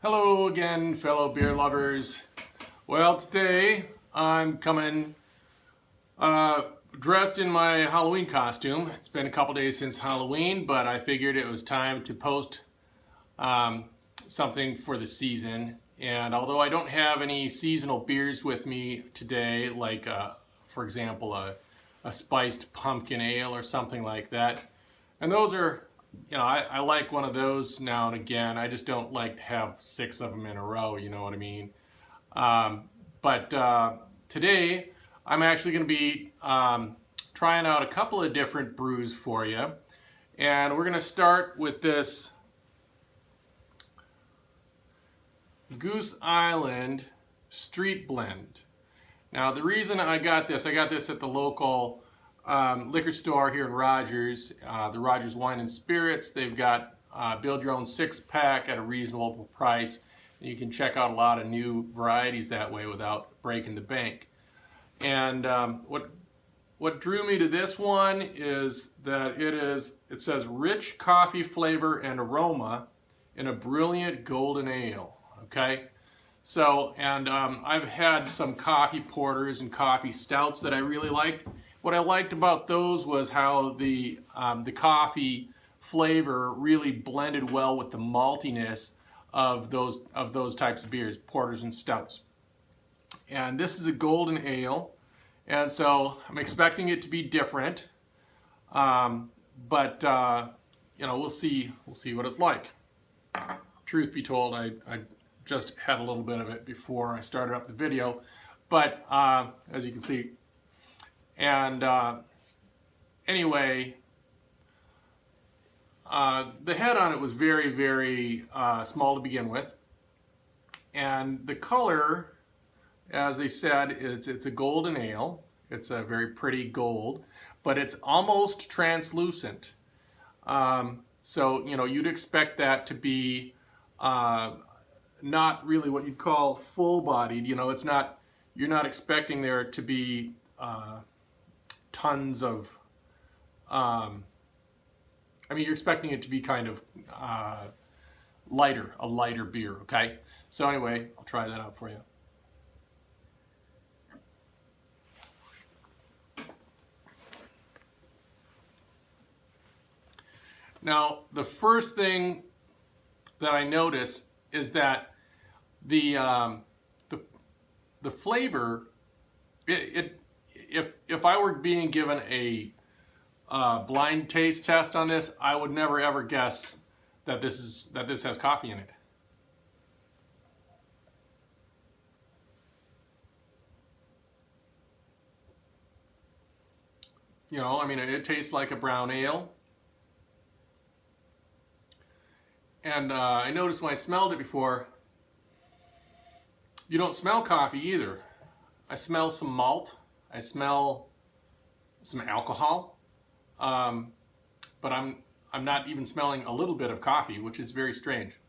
Hello again, fellow beer lovers. Well, today I'm coming dressed in my Halloween costume. It's been a couple days since Halloween, but I figured it was time to post something for the season. And although I don't have any seasonal beers with me today, like for example a spiced pumpkin ale or something like that, and those are, I like one of those now and again. I just don't like to have 6 of them in a row, you know what I mean? But today I'm actually going to be trying out a couple of different brews for you. And we're going to start with this Goose Island Street Blend. Now the reason I got this at the local liquor store here in Rogers, the Rogers Wine and Spirits. They've got build your own 6-pack at a reasonable price. And you can check out a lot of new varieties that way without breaking the bank. And what drew me to this one is that it says rich coffee flavor and aroma in a brilliant golden ale. Okay. So, and I've had some coffee porters and coffee stouts that I really liked. What I liked about those was how the coffee flavor really blended well with the maltiness of those types of beers, porters and stouts. And this is a golden ale, and so I'm expecting it to be different. But we'll see what it's like. Truth be told, I just had a little bit of it before I started up the video, but as you can see. And anyway, the head on it was very, very small to begin with. And the color, as they said, it's a golden ale. It's a very pretty gold, but it's almost translucent. So, you'd expect that to be not really what you'd call full-bodied. It's not, you're not expecting there to be tons of, you're expecting it to be kind of a lighter beer, okay? So anyway, I'll try that out for you. Now, the first thing that I notice is that the flavor, if I were being given a blind taste test on this, I would never ever guess that this has coffee in it. It tastes like a brown ale. And I noticed when I smelled it before, you don't smell coffee either. I smell some malt. I smell some alcohol, but I'm not even smelling a little bit of coffee, which is very strange.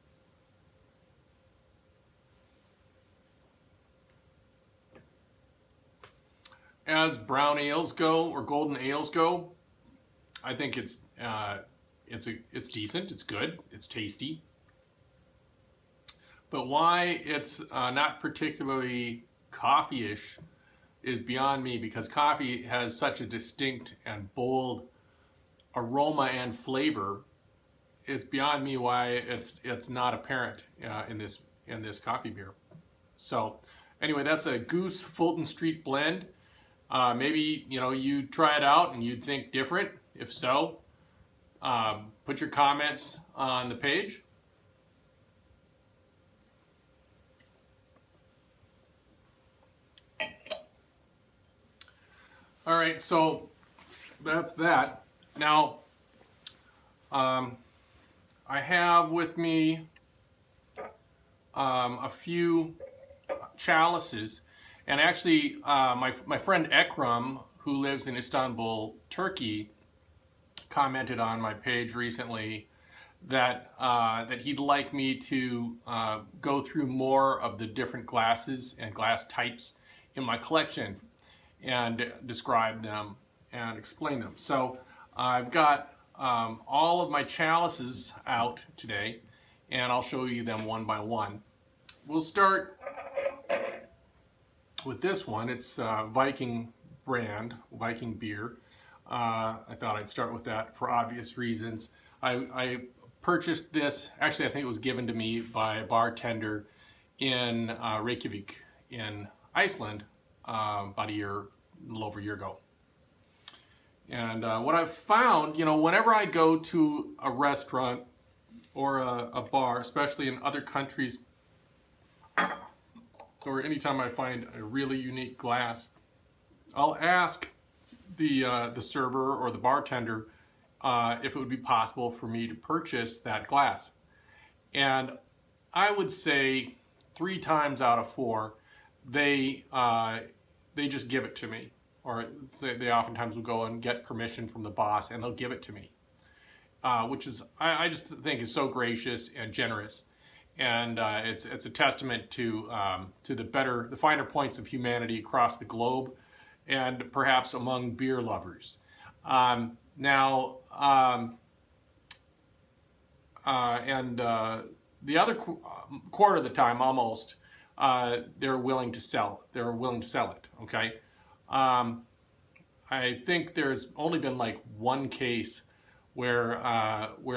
As brown ales go, or golden ales go, I think it's decent, it's good, it's tasty. But why it's not particularly coffee-ish is beyond me, because coffee has such a distinct and bold aroma and flavor. It's beyond me why it's not apparent in this coffee beer. So anyway, that's a Goose Fulton Street Blend. Maybe you try it out and you'd think different. If so, put your comments on the page. All right, so that's that. Now, I have with me a few chalices, and actually my friend Ekram, who lives in Istanbul, Turkey, commented on my page recently that he'd like me to go through more of the different glasses and glass types in my collection and describe them and explain them. So I've got all of my chalices out today, and I'll show you them one by one. We'll start with this one. It's Viking brand, Viking beer. I thought I'd start with that for obvious reasons. I purchased this, actually I think it was given to me by a bartender in Reykjavik in Iceland about a little over a year ago. And what I've found, you know, whenever I go to a restaurant or a bar, especially in other countries, or anytime I find a really unique glass, I'll ask the server or the bartender if it would be possible for me to purchase that glass. And I would say 3 times out of 4, they just give it to me. Or they oftentimes will go and get permission from the boss and they'll give it to me. Which is, I just think is so gracious and generous. And it's a testament to the finer points of humanity across the globe, and perhaps among beer lovers. The other quarter of the time, almost, they're willing to sell. They're willing to sell it. Okay. I think there's only been like one case where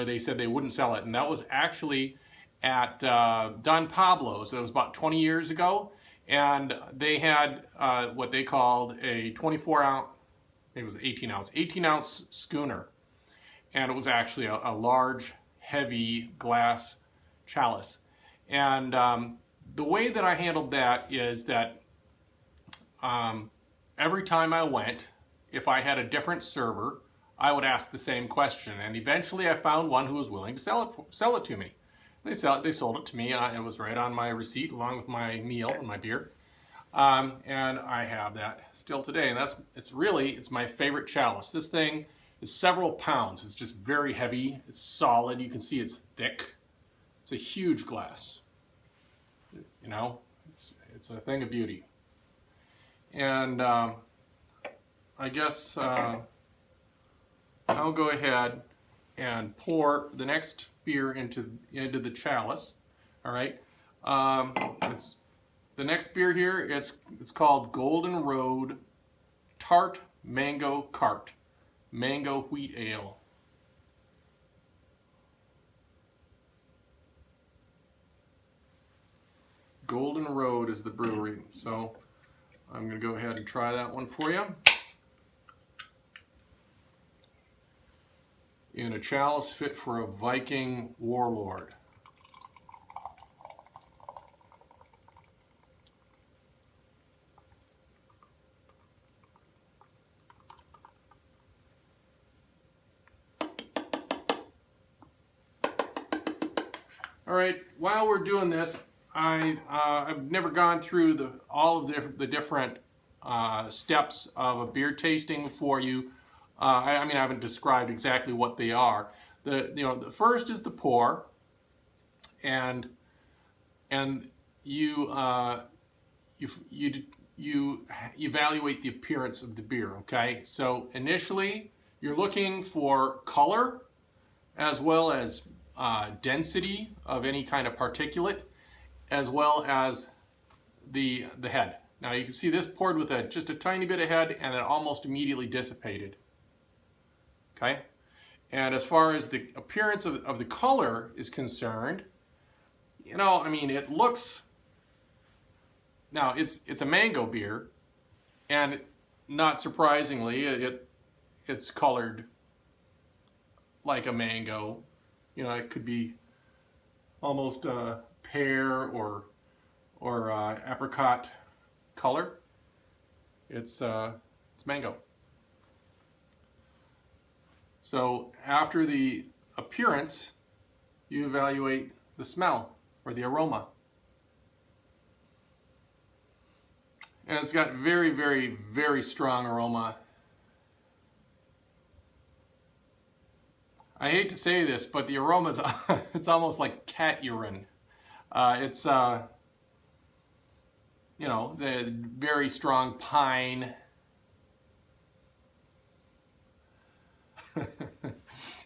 they said they wouldn't sell it, and that was actually at Don Pablo's. It was about 20 years ago, and they had what they called a 24-ounce, maybe it was 18-ounce schooner, and it was actually a large, heavy glass chalice. And the way that I handled that is that every time I went, if I had a different server, I would ask the same question, and eventually I found one who was willing to sell it to me. They sold it to me. It was right on my receipt along with my meal and my beer, and I have that still today. And it's my favorite chalice. This thing is several pounds. It's just very heavy. It's solid. You can see it's thick. It's a huge glass. You know, it's a thing of beauty. And I guess I'll go ahead and pour the next beer into the chalice. All right. The next beer here. It's called Golden Road Tart Mango Cart Mango Wheat Ale. Golden Road is the brewery. So I'm going to go ahead and try that one for you. In a chalice fit for a Viking warlord. All right, while we're doing this, I've never gone through all of the different steps of a beer tasting for you. I mean, I haven't described exactly what they are. The first is the pour, and you evaluate the appearance of the beer. Okay, so initially you're looking for color as well as density of any kind of particulate, as well as the head. Now you can see this poured with just a tiny bit of head, and it almost immediately dissipated. Okay, and as far as the appearance of the color is concerned, you know, I mean, it looks, now it's a mango beer, and not surprisingly, it's colored like a mango. You know, it could be almost a pear or apricot color. It's mango. So after the appearance, you evaluate the smell or the aroma. And it's got very, very, very strong aroma. I hate to say this, but the aroma is it's almost like cat urine. It's you know, it's a very strong pine.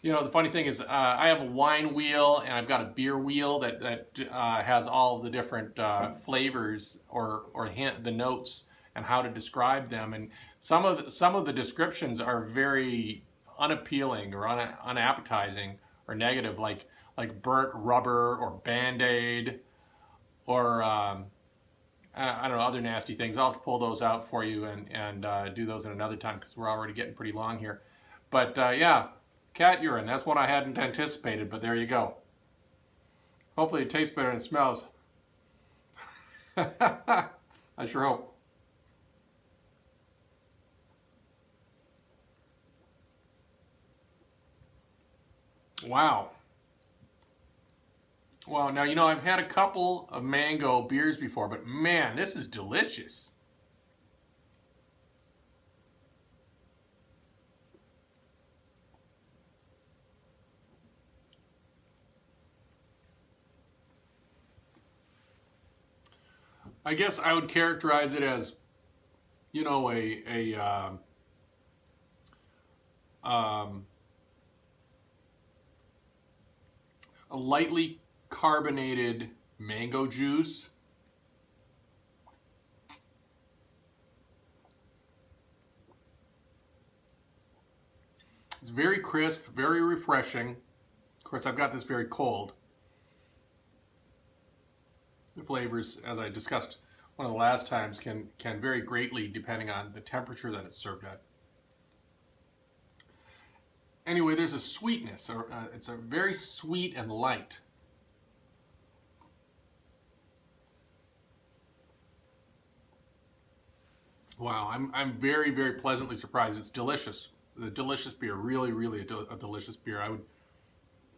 You know, the funny thing is, I have a wine wheel and I've got a beer wheel that has all of the different flavors or the notes and how to describe them. And some of the descriptions are very unappealing or unappetizing or negative, like burnt rubber or Band-Aid or I don't know, other nasty things. I'll have to pull those out for you and do those at another time because we're already getting pretty long here. But yeah. Cat urine, that's what I hadn't anticipated, but there you go. Hopefully it tastes better than it smells. I sure hope. Wow. Well, now, you know, I've had a couple of mango beers before, but man, this is delicious. I guess I would characterize it as, you know, a lightly carbonated mango juice. It's very crisp, very refreshing. Of course, I've got this very cold. The flavors, as I discussed one of the last times, can vary greatly depending on the temperature that it's served at. Anyway, there's a sweetness. It's a very sweet and light. Wow, I'm very, very pleasantly surprised. It's delicious. A delicious beer, really, really a delicious beer.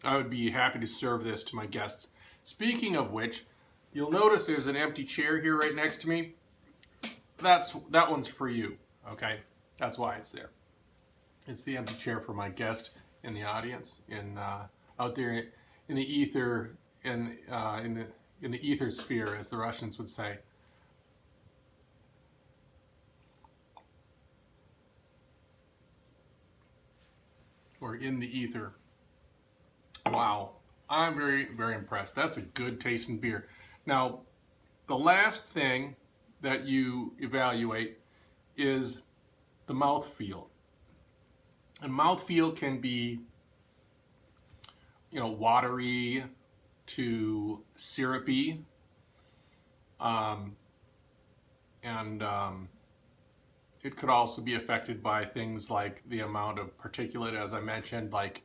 I would be happy to serve this to my guests. Speaking of which, you'll notice there's an empty chair here right next to me. That one's for you, okay? That's why it's there. It's the empty chair for my guest in the audience, out there in the ether, in the ether sphere, as the Russians would say. Or in the ether. Wow, I'm very, very impressed. That's a good tasting beer. Now, the last thing that you evaluate is the mouthfeel. And mouthfeel can be, you know, watery to syrupy, and it could also be affected by things like the amount of particulate, as I mentioned, like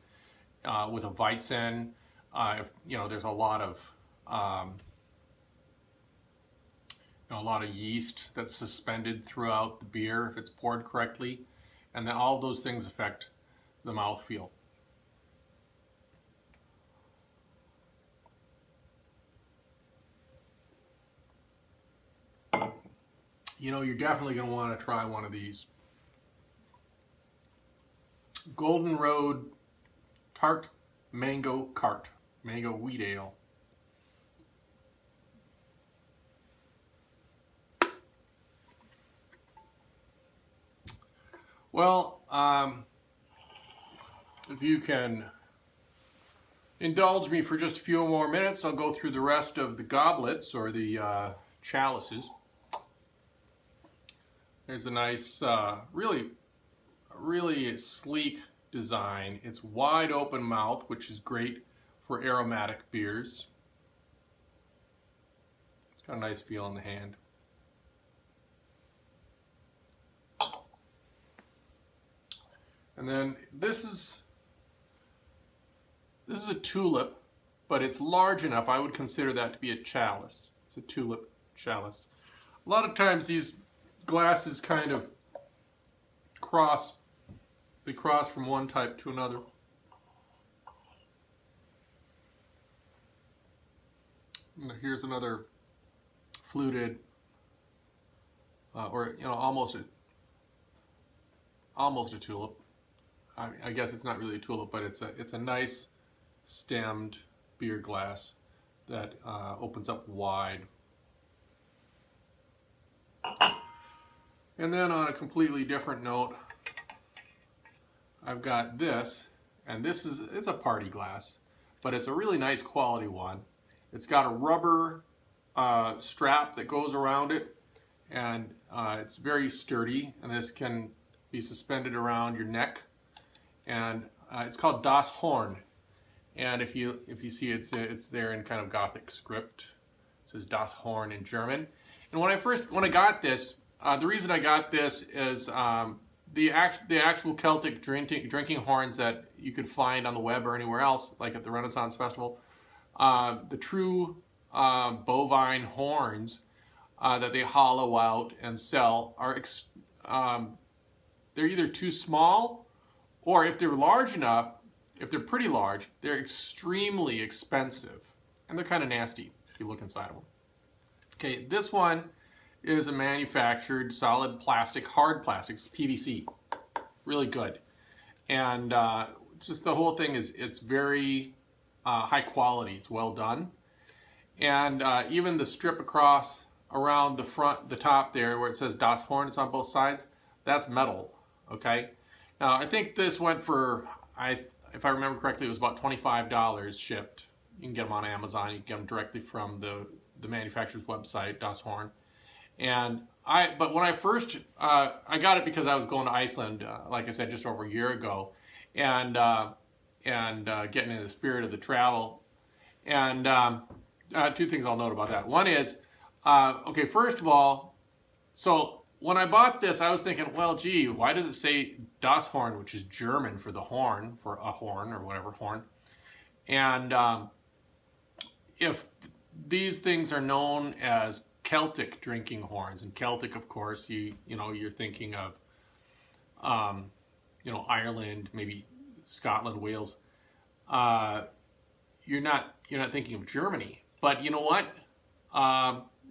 with a Weizen, if, you know, there's a lot of yeast that's suspended throughout the beer if it's poured correctly, and then all of those things affect the mouthfeel. You know, you're definitely going to want to try one of these. Golden Road Tart Mango Cart, Mango Wheat Ale. Well, if you can indulge me for just a few more minutes, I'll go through the rest of the goblets or the chalices. There's a nice, really sleek design. It's wide open mouth, which is great for aromatic beers. It's got a nice feel in the hand. And then this is a tulip, but it's large enough. I would consider that to be a chalice. It's a tulip chalice. A lot of times these glasses kind of cross from one type to another. And here's another fluted, or you know, almost a tulip. I guess it's not really a tulip, but it's a nice stemmed beer glass that opens up wide. And then on a completely different note, I've got this, and it's a party glass, but it's a really nice quality one. It's got a rubber strap that goes around it, and it's very sturdy, and this can be suspended around your neck. And it's called Das Horn, and if you see it's there in kind of Gothic script. It says Das Horn in German. And when I got this, the reason I got this is the actual Celtic drinking horns that you could find on the web or anywhere else, like at the Renaissance Festival. The true bovine horns that they hollow out and sell are they're either too small, or if they're large enough, if they're pretty large, they're extremely expensive, and they're kind of nasty if you look inside of them. Okay, this one is a manufactured solid plastic, hard plastics, PVC, really good, and just the whole thing it's very high quality. It's well done, and even the strip across around the front, the top there, where it says Das Horn, it's on both sides. That's metal. Okay. Now I think this went for, if I remember correctly, it was about $25 shipped. You can get them on Amazon. You can get them directly from the manufacturer's website, Das Horn. And but when I first, I got it because I was going to Iceland, like I said, just over a year ago, and getting in the spirit of the travel. And two things I'll note about that. One is, okay, first of all, so when I bought this, I was thinking, well, gee, why does it say Das Horn, which is German for the horn, for a horn or whatever horn? And if these things are known as Celtic drinking horns, and Celtic, of course, you're thinking of, Ireland, maybe Scotland, Wales. You're not thinking of Germany. But you know what?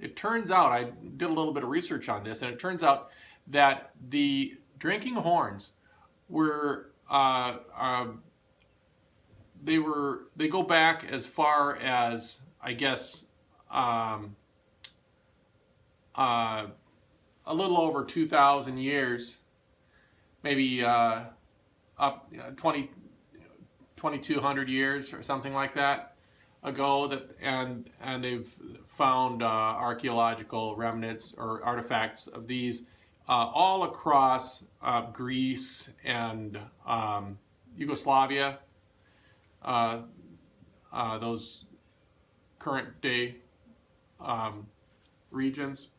It turns out, I did a little bit of research on this, and it turns out that the drinking horns were they go back as far as, I guess, a little over 2,000 years, maybe up 2,200 years or something like that ago, and they've found archaeological remnants or artifacts of these all across Greece and Yugoslavia, those current day regions.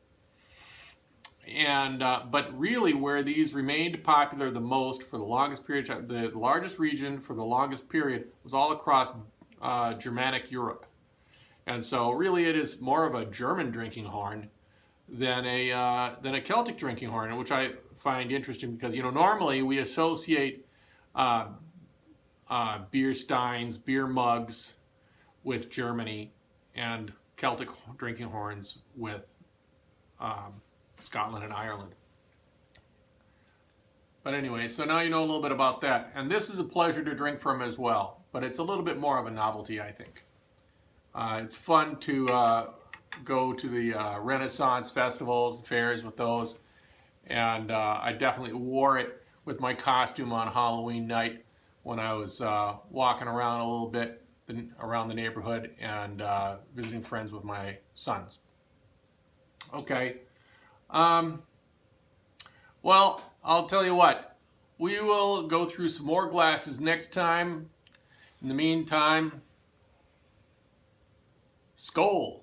And but really, where these remained popular the most for the longest period, the largest region for the longest period, was all across Germanic Europe. And so really it is more of a German drinking horn than a Celtic drinking horn, which I find interesting because, normally we associate beer steins, beer mugs with Germany, and Celtic drinking horns with Scotland and Ireland. But anyway, so now you know a little bit about that. And this is a pleasure to drink from as well, but it's a little bit more of a novelty, I think. It's fun to go to the Renaissance festivals, fairs with those, and I definitely wore it with my costume on Halloween night when I was walking around a little bit around the neighborhood and visiting friends with my sons. Okay. Well, I'll tell you what, we will go through some more glasses next time. In the meantime, Skål!